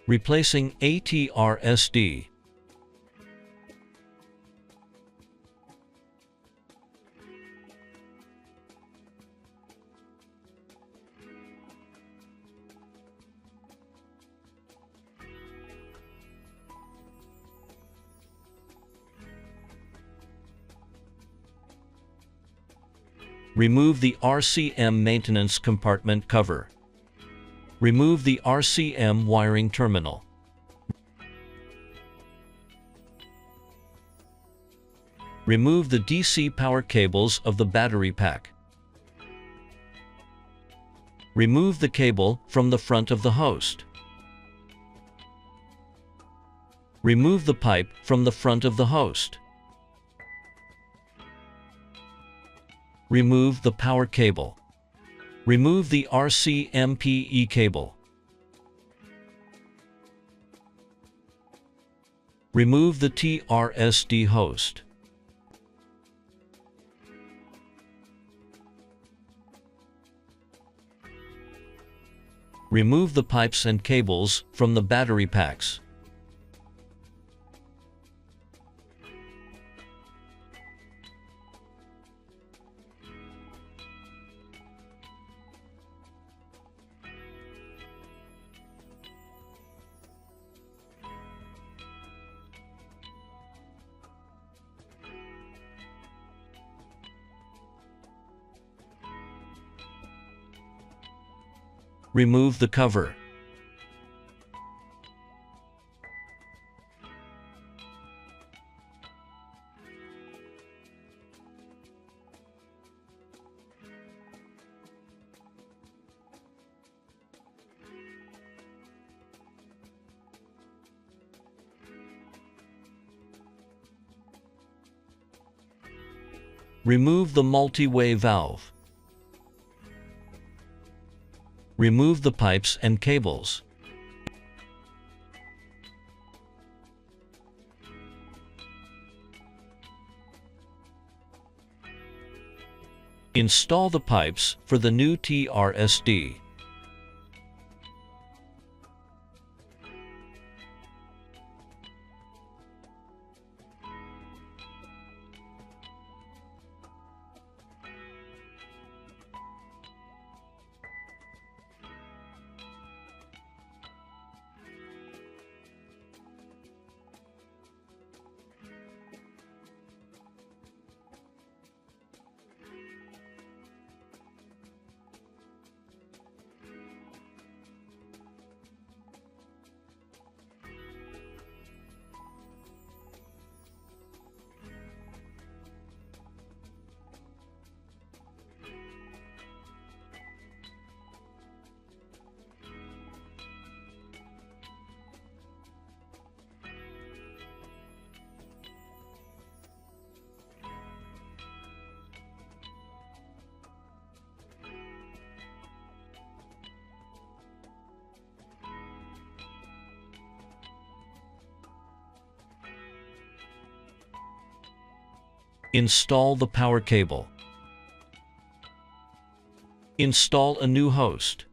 Replacing a TRSD. Remove the RCM maintenance compartment cover. Remove the RCM wiring terminal. Remove the DC power cables of the battery pack. Remove the cable from the front of the host. Remove the pipe from the front of the host. Remove the power cable. Remove the RCMPE cable. Remove the TRSD host. Remove the pipes and cables from the battery packs. Remove the cover. Remove the multi-way valve. Remove the pipes and cables. Install the pipes for the new TRSD. Install the power cable. Install a new host.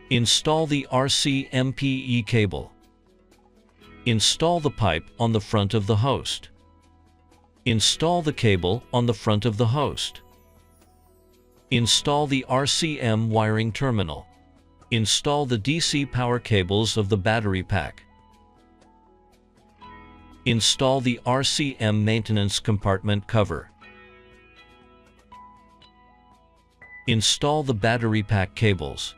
Install the RCMPE cable. Install the pipe on the front of the host. Install the cable on the front of the host. Install the RCM wiring terminal. Install the DC power cables of the battery pack. Install the RCM maintenance compartment cover. Install the battery pack cables.